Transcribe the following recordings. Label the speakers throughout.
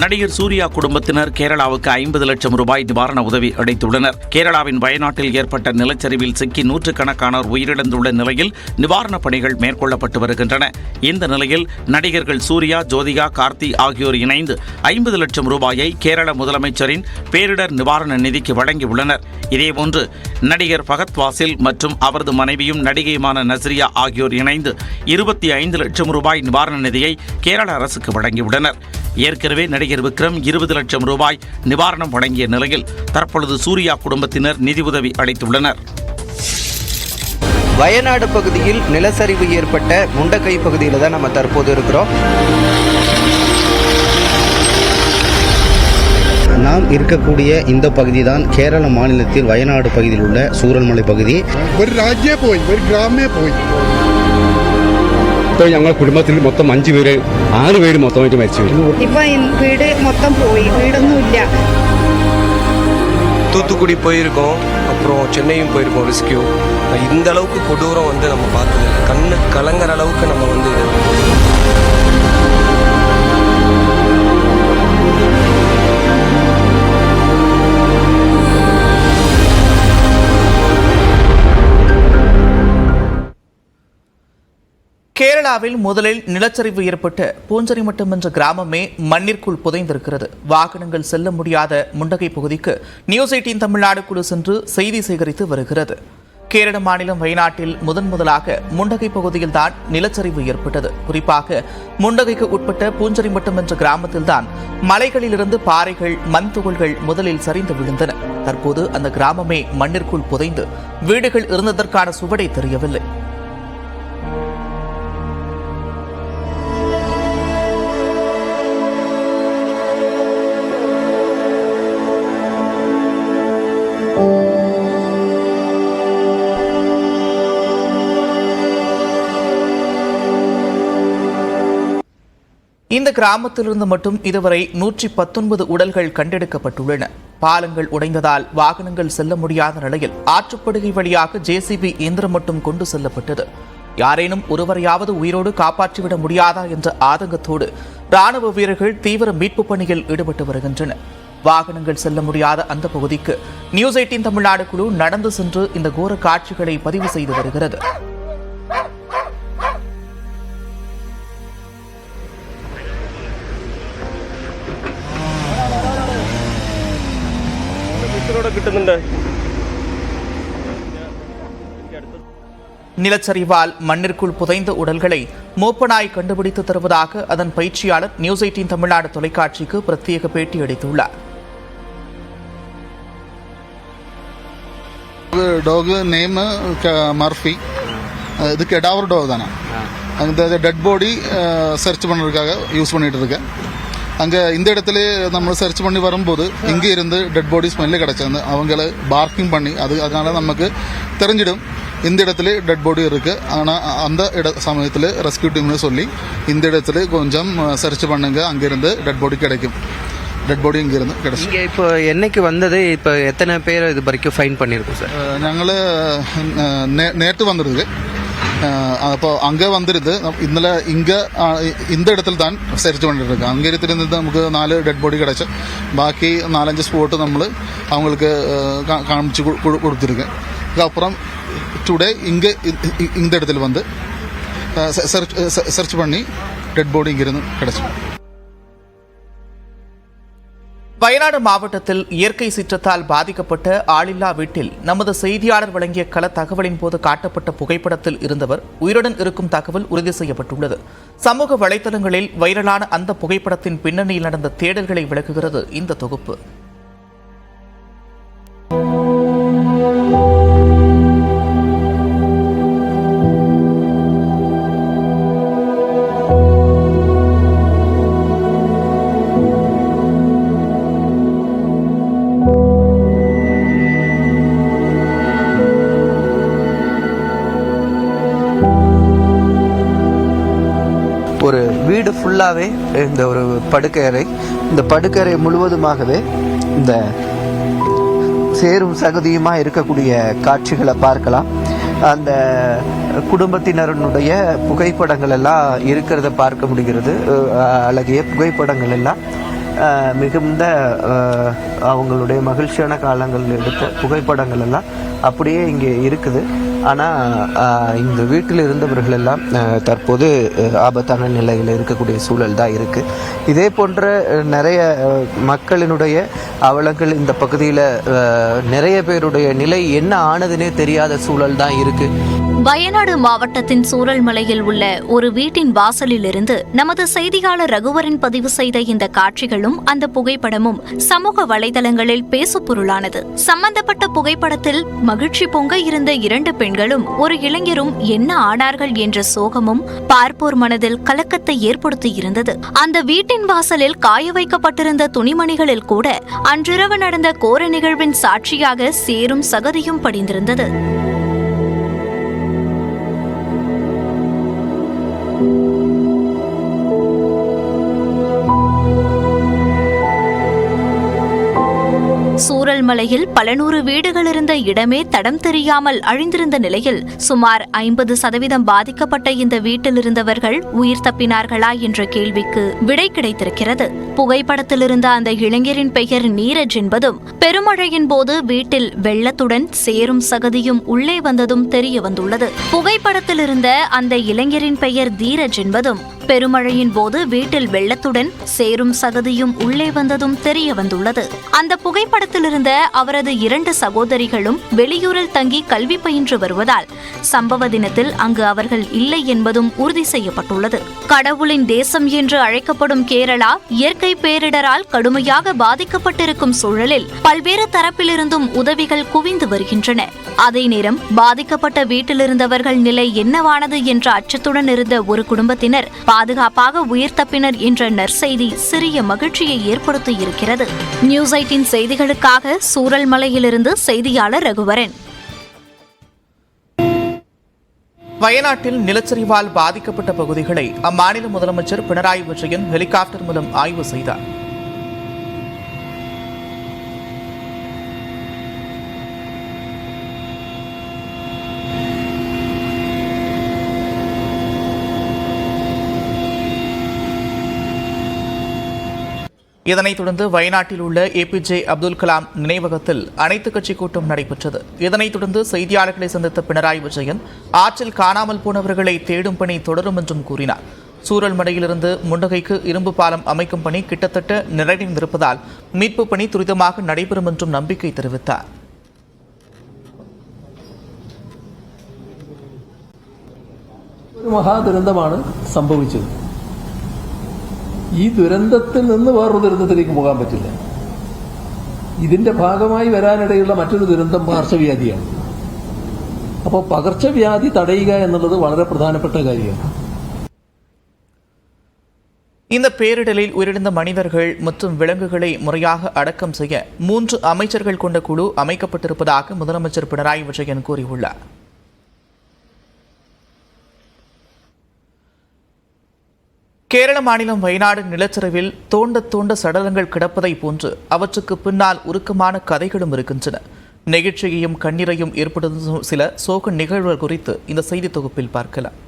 Speaker 1: நடிகர் சூர்யா குடும்பத்தினர் கேரளாவுக்கு 50 லட்சம் ரூபாய் நிவாரண உதவி அளித்துள்ளனர். கேரளாவின் வயநாட்டில் ஏற்பட்ட நிலச்சரிவில் சிக்கி நூற்றுக்கணக்கானோர் உயிரிழந்துள்ள நிலையில் நிவாரணப் பணிகள் மேற்கொள்ளப்பட்டு வருகின்றன. இந்த நிலையில் நடிகர்கள் சூர்யா, ஜோதிகா, கார்த்தி ஆகியோர் இணைந்து 50 லட்சம் ரூபாயை கேரள முதலமைச்சரின் பேரிடர் நிவாரண நிதிக்கு வழங்கியுள்ளனர். இதேபோன்று நடிகர் ஃபகத் வாசில் மற்றும் அவரது மனைவியும் நடிகையுமான நஸ்ரியா ஆகியோர் இணைந்து 25 லட்சம் ரூபாய் நிவாரண நிதியை கேரள அரசுக்கு வழங்கியுள்ளனர். ஏற்கனவே நடிகர் விக்ரம் 20 லட்சம் ரூபாய் நிவாரணம் வழங்கிய நிலையில் தற்பொழுது சூர்யா குடும்பத்தினர் நிதி உதவி அளித்துள்ளனர்.
Speaker 2: வயநாடு பகுதியில் நிலச்சரிவு ஏற்பட்ட முண்டக்கை பகுதியில் தான் நம்ம தற்போது இருக்கிறோம். நாம் இருக்கக்கூடிய இந்த பகுதி தான் கேரள மாநிலத்தில் வயநாடு பகுதியில் உள்ள சூரல்மலை பகுதி.
Speaker 3: ஒரு രാജ്യമേ പോയി, ഒരു ഗ്രാമേ പോയി.
Speaker 4: ഇപ്പോൾ ഞങ്ങളുടെ കുടുംബത്തിൽ മൊത്തം 5 പേര് 6 പേര് മൊത്തമായിട്ട് മരിച്ചു.
Speaker 5: ഇപ്പൊ വീട് മൊത്തം പോയി, വീടൊന്നും ഇല്ല.
Speaker 6: தூத்துக்குடி போயிருக்கோம், அப்புறம் சென்னையும் போயிருக்கோம் ரெஸ்கியூ. இந்த அளவுக்கு கொடூரம் நம்ம பார்த்தது இல்லை. கண்ணு கலங்குற அளவுக்கு நம்ம
Speaker 7: கேரளாவில் முதலில் நிலச்சரிவு ஏற்பட்ட பூஞ்சரிமட்டம் என்ற கிராமமே மண்ணிற்குள் புதைந்திருக்கிறது. வாகனங்கள் செல்ல முடியாத முண்டகை பகுதிக்கு நியூஸ் 18 தமிழ்நாடு குழு சென்று செய்தி சேகரித்து வருகிறது. கேரள மாநிலம் வயநாட்டில் முதலாக முண்டகை பகுதியில்தான் நிலச்சரிவு ஏற்பட்டது. குறிப்பாக முண்டகைக்கு உட்பட்ட பூஞ்சரிமட்டம் என்ற கிராமத்தில்தான் மலைகளிலிருந்து பாறைகள், மண் துகள்கள் முதலில் சரிந்து விழுந்தன. தற்போது அந்த கிராமமே மண்ணிற்குள் புதைந்து வீடுகள் இருந்ததற்கான சுவடே தெரியவில்லை. இந்த கிராமத்திலிருந்து மட்டும் இதுவரை 119 உடல்கள் கண்டெடுக்கப்பட்டுள்ளன. பாலங்கள் உடைந்ததால் வாகனங்கள் செல்ல முடியாத நிலையில் ஆற்றுப்படுகை வழியாக JCB இயந்திரம் மட்டும் கொண்டு செல்லப்பட்டது. யாரேனும் ஒருவரையாவது உயிரோடு காப்பாற்றிவிட முடியாதா என்ற ஆதங்கத்தோடு ராணுவ வீரர்கள் தீவிர மீட்பு பணியில் ஈடுபட்டு வருகின்றனர். வாகனங்கள் செல்ல முடியாத அந்த பகுதிக்கு நியூஸ் 18 தமிழ்நாடு குழு நடந்து சென்று இந்த கோர காட்சிகளை பதிவு செய்து வருகிறது. நிலச்சரிவால் மண்ணிற்குள் புதைந்த உடல்களை மோப்பனாய் கண்டுபிடித்து தருவதாக அதன் பயிற்சியாளர் நியூஸ் 18 தமிழ்நாடு தொலைக்காட்சிக்கு பிரத்யேக பேட்டி அளித்துள்ளார்.
Speaker 3: Talk name Murphy. இது கெடாவர் டாக் தானே. அந்த டெட் பாடி சர்ச் பண்ணுறதுக்காக யூஸ் பண்ணிட்டு இருக்கேன். அங்கே இந்த இடத்துல நம்ம சர்ச் பண்ணி வரும்போது இங்கே இருந்து டெட் பாடி ஸ்மெல்லு கிடச்சது. அவங்கள பார்க்கிங் பண்ணி அதனால நமக்கு தெரிஞ்சிடும் இந்த இடத்துல டெட் பாடி இருக்கு. ஆனால் அந்த சமயத்தில் ரெஸ்கியூ டீம்னு சொல்லி இந்த இடத்துல கொஞ்சம் சர்ச் பண்ணுங்க, அங்கிருந்து டெட் பாடி கிடைக்கும். டெட் பாடி இங்கிருந்து கிடைச்சி.
Speaker 2: இப்போ என்னைக்கு வந்தது? இப்போ எத்தனை பேர் இது வரைக்கும் ஃபைன் பண்ணியிருக்கோம் சார்?
Speaker 3: ഞങ്ങൾ நேற்று வந்துடுது. அப்போ அங்கே வந்துடுது. இதில் இங்கே இந்த இடத்துல தான் சர்ச் பண்ணிட்டு இருக்கு. அங்கே இருந்திருந்து நமக்கு 4 டெட் பாடி கிடைச்சி, பாக்கி 4-5 ஸ்போட்டு நம்ம அவங்களுக்கு காமிச்சு கொடுத்துருக்கு. அதுக்கப்புறம் டுடே இங்கே இந்த இடத்துல வந்து சர்ச் பண்ணி டெட் பாடி இங்கிருந்து கிடைச்சி.
Speaker 7: வயநாடு மாவட்டத்தில் இயற்கை சீற்றத்தால் பாதிக்கப்பட்ட ஆளில்லா வீட்டில் நமது செய்தியாளர் வழங்கிய கள தகவலின் போது காட்டப்பட்ட புகைப்படத்தில் இருந்தவர் உயிருடன் இருக்கும் தகவல் உறுதி செய்யப்பட்டுள்ளது. சமூக வலைதளங்களில் வைரலான அந்த புகைப்படத்தின் பின்னணியில் நடந்த தேடல்களை விளக்குகிறது இந்த தொகுப்பு.
Speaker 2: ஒரு வீடு ஃபுல்லாகவே இந்த ஒரு படுக்கறை, இந்த படுக்கறை முழுவதுமாகவே இந்த சேரும் சகதியுமாக இருக்கக்கூடிய காட்சிகளை பார்க்கலாம். அந்த குடும்பத்தினருடைய புகைப்படங்கள் எல்லாம் இருக்கிறத பார்க்க முடிகிறது. அழகிய புகைப்படங்கள் எல்லாம்
Speaker 8: மிகுந்த அவங்களுடைய மகிழ்ச்சியான காலங்களில் எடுத்த புகைப்படங்கள் எல்லாம் அப்படியே இங்கே இருக்குது. ஆனால் இந்த வீட்டில் இருந்தவர்கள் எல்லாம் தற்போது ஆபத்தான நிலையில் இருக்கக்கூடிய சூழல் தான் இருக்குது. இதே போன்ற நிறைய மக்களினுடைய அவலங்கள் இந்த பகுதியில் நிறைய பேருடைய நிலை என்ன ஆனதுன்னே தெரியாத சூழல் தான் இருக்குது.
Speaker 9: வயநாடு மாவட்டத்தின் சூரல்மலையில் உள்ள ஒரு வீட்டின் வாசலிலிருந்து நமது செய்தியாளர் ரகுவரன் பதிவு செய்த இந்த காட்சிகளும் அந்த புகைப்படமும் சமூக வலைதளங்களில் பேசுபொருளானது. சம்பந்தப்பட்ட புகைப்படத்தில் மகிழ்ச்சி பொங்க இருந்த 2 பெண்களும் ஒரு இளைஞரும் என்ன ஆனார்கள் என்ற சோகமும் பார்ப்போர் மனதில் கலக்கத்தை ஏற்படுத்தியிருந்தது. அந்த வீட்டின் வாசலில் காய வைக்கப்பட்டிருந்த துணிமணிகளில் கூட அன்றிரவு நடந்த கோர நிகழ்வின் சாட்சியாக சேரும் சகதியும் படிந்திருந்தது. சூரல்மலையில் பல நூறு வீடுகள் இருந்த இடமே தடம் தெரியாமல் அழிந்திருந்த நிலையில் சுமார் 50% பாதிக்கப்பட்ட இந்த வீட்டில் இருந்தவர்கள் உயிர் தப்பினார்களா என்ற கேள்விக்கு விடை கிடைத்திருக்கிறது. புகைப்படத்தில் இருந்த அந்த இளைஞரின் பெயர் நீரஜ் என்பதும் பெருமழையின் போது வீட்டில் வெள்ளத்துடன் சேரும் சகதியும் உள்ளே வந்ததும் தெரிய வந்துள்ளது. புகைப்படத்தில் இருந்த அந்த இளைஞரின் பெயர் தீரஜ் என்பதும் பெருமழையின் போது வீட்டில் வெள்ளத்துடன் சேரும் சகதியும் உள்ளே வந்ததும் தெரிய வந்துள்ளது. அந்த புகைப்படத்தில் இருந்த அவரது 2 சகோதரிகளும் வெளியூரில் தங்கி கல்வி பயின்று வருவதால் சம்பவ தினத்தில் அங்கு அவர்கள் இல்லை என்பதும் உறுதி செய்யப்பட்டுள்ளது. கடவுளின் தேசம் என்று அழைக்கப்படும் கேரளா இயற்கை பேரிடரால் கடுமையாக பாதிக்கப்பட்டிருக்கும் சூழலில் பல்வேறு தரப்பிலிருந்தும் உதவிகள் குவிந்து வருகின்றன. அதே நேரம் பாதிக்கப்பட்ட வீட்டிலிருந்தவர்கள் நிலை என்னவானது என்ற அச்சத்துடன் இருந்த ஒரு குடும்பத்தினர் பாதுகாப்பாக உயிர் தப்பினர் என்ற நற்செய்தி சிறிய மகிழ்ச்சியை ஏற்படுத்தியிருக்கிறது. நியூஸ் 18 செய்திகளுக்காக சூரல்மலையிலிருந்து செய்தியாளர் ரகுவரன்.
Speaker 7: வயநாட்டில் நிலச்சரிவால் பாதிக்கப்பட்ட பகுதிகளை அம்மாநில முதலமைச்சர் பினராயி விஜயன் ஹெலிகாப்டர் மூலம் ஆய்வு செய்தார். இதனைத் தொடர்ந்து வயநாட்டில் உள்ள ஏபிஜே அப்துல் கலாம் நினைவகத்தில் அனைத்துக் கட்சி கூட்டம் நடைபெற்றது. இதனைத் தொடர்ந்து செய்தியாளர்களை சந்தித்த பினராயி விஜயன் ஆற்றில் காணாமல் போனவர்களை தேடும் பணி தொடரும் என்றும் கூறினார். சூரல்மலையிலிருந்து முண்டகைக்கு இரும்பு பாலம் அமைக்கும் பணி கிட்டத்தட்ட நிறைவடைந்திருப்பதால் மீட்புப் பணி துரிதமாக நடைபெறும் என்றும் நம்பிக்கை தெரிவித்தார்.
Speaker 10: ഒരു മഹാദുരന്തമാണ് സംഭവിച്ചത്. ഈ ദുരന്തത്തിൽ നിന്ന് വേറൊരു ദുരന്തത്തിലേക്ക് പോകാൻ പറ്റില്ല. ഇതിന്റെ ഭാഗമായി വരാനിടയുള്ള മറ്റൊരു ദുരന്തം പകർച്ചവ്യാധിയാണ്. അപ്പോൾ പകർച്ചവ്യാധി തടയുക എന്നുള്ളത് വളരെ പ്രധാനപ്പെട്ട കാര്യമാണ്.
Speaker 7: இந்த பேரிடரில் உயிரிழந்த மனிதர்கள் மற்றும் விலங்குகளை முறையாக அடக்கம் செய்ய 3 அமைச்சர்கள் கொண்ட குழு அமைக்கப்பட்டிருப்பதாக முதலமைச்சர் பினராயி விஜயன் கூறியுள்ளார். கேரள மாநிலம் வயநாடு நிலச்சரிவில் தோண்ட சடலங்கள் கிடப்பதை போன்று அவற்றுக்கு பின்னால் உருக்கமான கதைகளும் இருக்கின்றன. நெகிழ்ச்சியையும் கண்ணீரையும் ஏற்படுத்தும் சில சோக நிகழ்வுகள் குறித்து இந்த செய்தி தொகுப்பில் பார்க்கலாம்.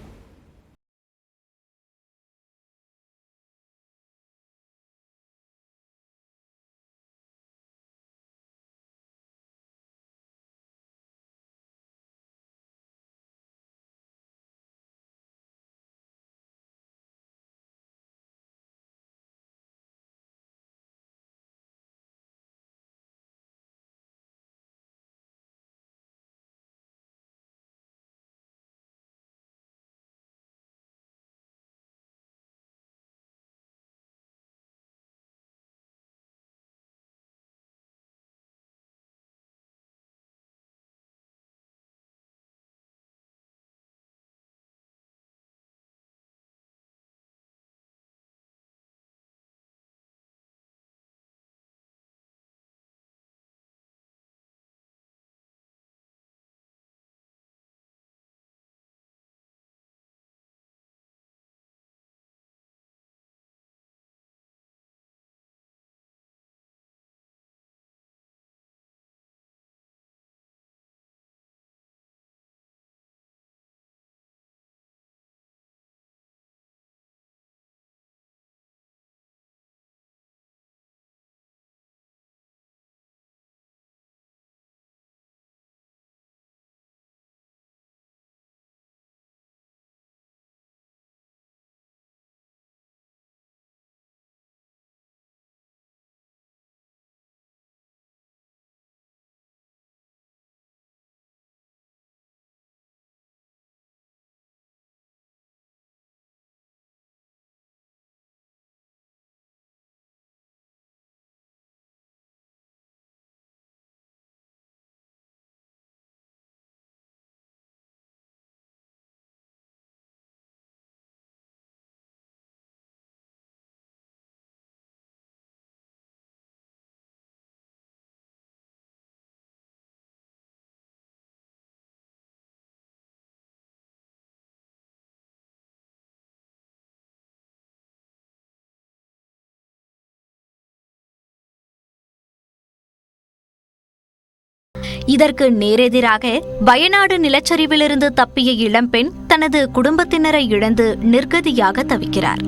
Speaker 9: இதற்கு நேரெதிராக வயநாடு நிலச்சரிவிலிருந்து தப்பிய இளம்பெண் தனது குடும்பத்தினரை இழந்து நிர்கதியாக தவிக்கிறார்.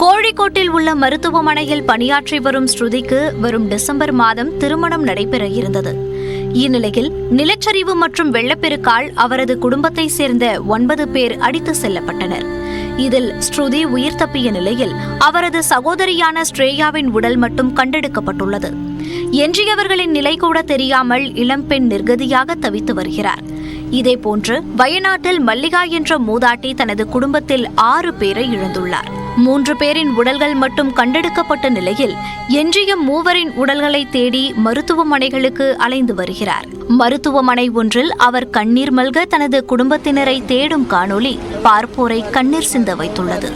Speaker 9: கோழிக்கோட்டில் உள்ள மருத்துவமனையில் பணியாற்றி வரும் ஸ்ருதிக்கு வரும் டிசம்பர் மாதம் திருமணம் நடைபெற இருந்தது. இந்நிலையில் நிலச்சரிவு மற்றும் வெள்ளப்பெருக்கால் அவரது குடும்பத்தைச் சேர்ந்த 9 பேர் அடித்து செல்லப்பட்டனர். இதில் ஸ்ருதி உயிர் தப்பிய நிலையில் அவரது சகோதரியான ஸ்ரேயாவின் உடல் மட்டும் கண்டெடுக்கப்பட்டுள்ளது. எஞ்சியவர்களின் நிலை கூட தெரியாமல் இளம்பெண் நிர்கதியாக தவித்து வருகிறார். இதேபோன்று வயநாட்டில் மல்லிகா என்ற மூதாட்டி தனது குடும்பத்தில் 6 பேரை இழந்துள்ளார். 3 பேரின் உடல்கள் மட்டும் கண்டெடுக்கப்பட்ட நிலையில் எஞ்சிய 3 உடல்களை தேடி மருத்துவமனைகளுக்கு அலைந்து வருகிறார். மருத்துவமனை ஒன்றில் அவர் கண்ணீர் மல்க தனது குடும்பத்தினரை தேடும் காணொளி பார்ப்போரை கண்ணீர் சிந்த வைத்துள்ளது.